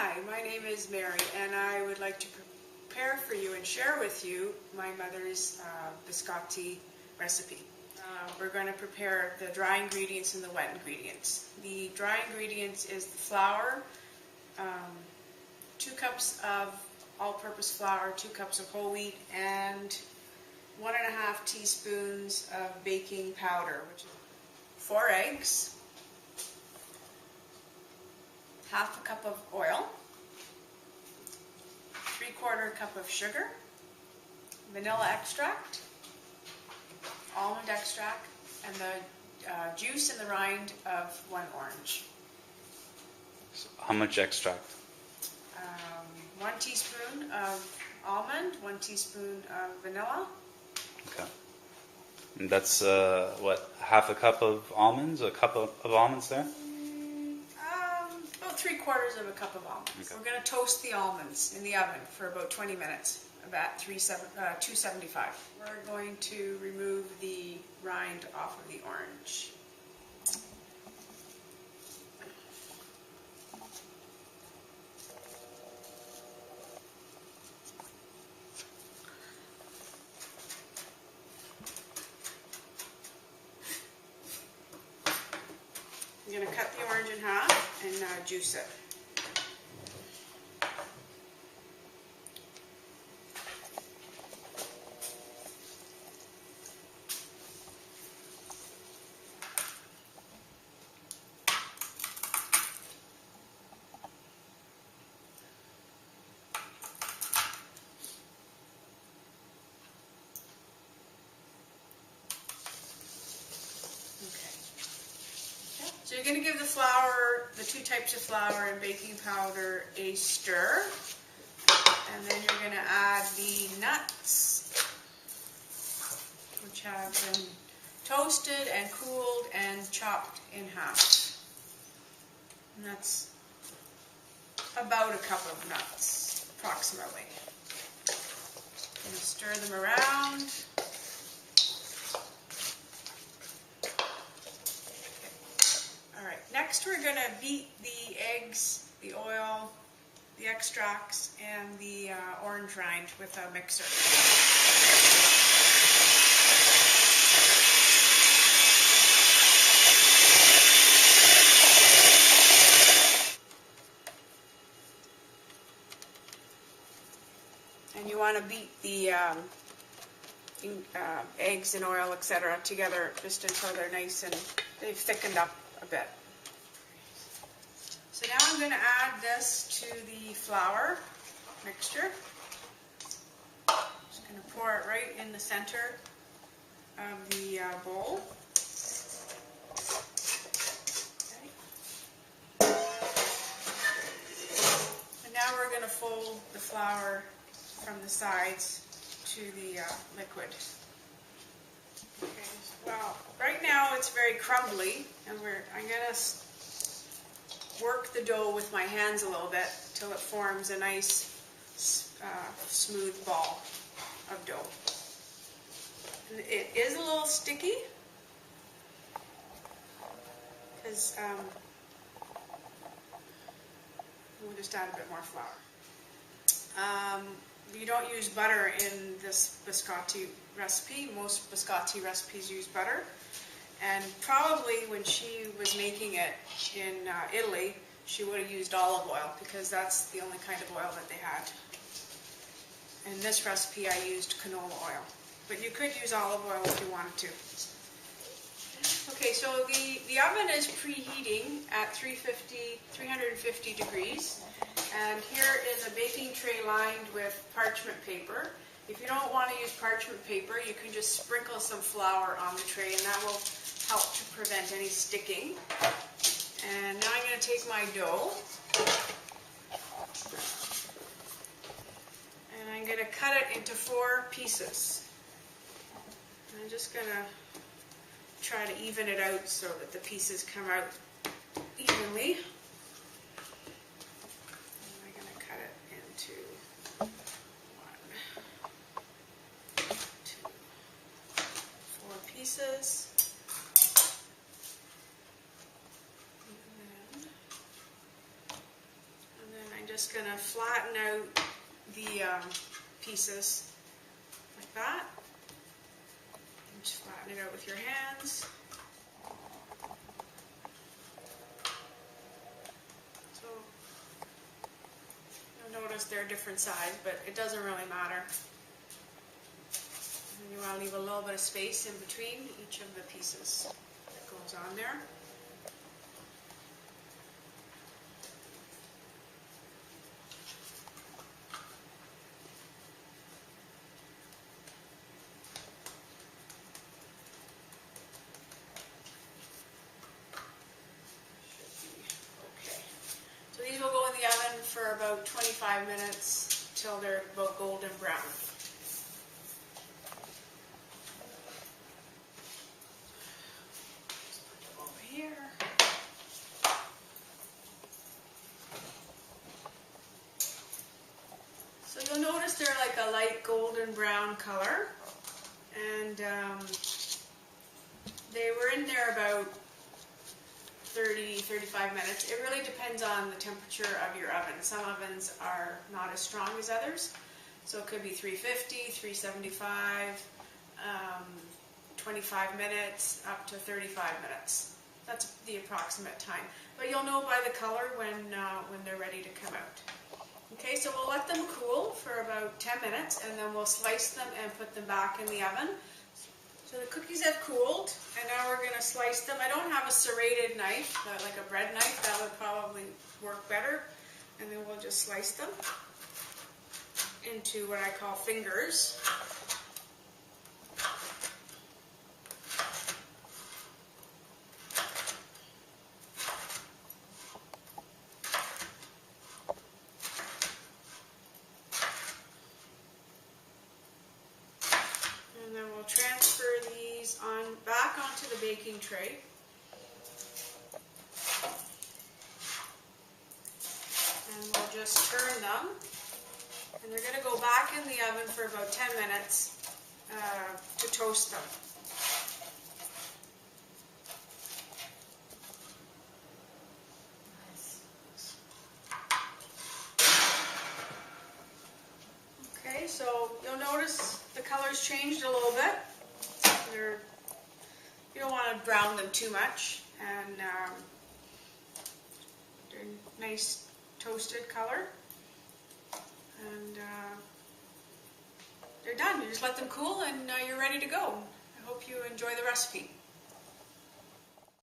Hi, my name is Mary, and I would like to prepare for you and share with you my mother's biscotti recipe. We're going to prepare the dry ingredients and the wet ingredients. The dry ingredients is the flour, 2 cups of all-purpose flour, 2 cups of whole wheat, and 1.5 teaspoons of baking powder, which is 4 eggs, half a cup of oil, 3/4 cup of sugar, vanilla extract, almond extract, and the juice and the rind of 1 orange. So how much extract? 1 teaspoon of almond, 1 teaspoon of vanilla. Okay. And that's what, half a cup of almonds? A cup of almonds there? About 3/4 cup of almonds. Okay. We're going to toast the almonds in the oven for about 20 minutes, about 275. We're going to remove the rind off of the orange. I'm going to cut the orange in half and juice it. So you're going to give the flour, the 2 types of flour and baking powder, a stir. And then you're going to add the nuts, which have been toasted and cooled and chopped in half. And that's about a cup of nuts, approximately. Going to stir them around. Next, we're going to beat the eggs, the oil, the extracts, and the orange rind with a mixer. And you want to beat the eggs and oil, etc., together just until they're nice and they've thickened up a bit. So now I'm going to add this to the flour mixture. Just going to pour it right in the center of the bowl. Okay. And now we're going to fold the flour from the sides to the liquid. Okay. Well, right now it's very crumbly, and I'm going to work the dough with my hands a little bit till it forms a nice smooth ball of dough. And it is a little sticky because we'll just add a bit more flour. You don't use butter in this biscotti recipe. Most biscotti recipes use butter. And probably when she was making it in Italy, she would have used olive oil because that's the only kind of oil that they had. In this recipe, I used canola oil. But you could use olive oil if you wanted to. Okay, so the oven is preheating at 350 degrees. And here is a baking tray lined with parchment paper. If you don't want to use parchment paper, you can just sprinkle some flour on the tray, and that will help to prevent any sticking. And now I'm going to take my dough, and I'm going to cut it into 4 pieces. I'm just going to try to even it out so that the pieces come out evenly. And I'm going to cut it into 1, 2, 4 pieces. just going to flatten out the pieces like that. And just flatten it out with your hands. So you'll notice they're different size, but it doesn't really matter. And you want to leave a little bit of space in between each of the pieces that goes on there. So these will go in the oven for about 25 minutes till they're about golden brown. Just put them over here. So you'll notice they're like a light golden brown color, and they were in there about 30-35 minutes. It really depends on the temperature of your oven. Some ovens are not as strong as others, so it could be 350, 375, 25 minutes, up to 35 minutes. That's the approximate time. But you'll know by the color when they're ready to come out. Okay, so we'll let them cool for about 10 minutes, and then we'll slice them and put them back in the oven. So the cookies have cooled, and now we're going to slice them. I don't have a serrated knife, like a bread knife. That would probably work better. And then we'll just slice them into what I call fingers. And then we'll transfer these back onto the baking tray. And we'll just turn them. And they're going to go back in the oven for about 10 minutes to toast them. Okay, so you'll notice the color's changed a little bit. You don't want to brown them too much, and they're nice toasted color, and they're done. You just let them cool, and you're ready to go. I hope you enjoy the recipe.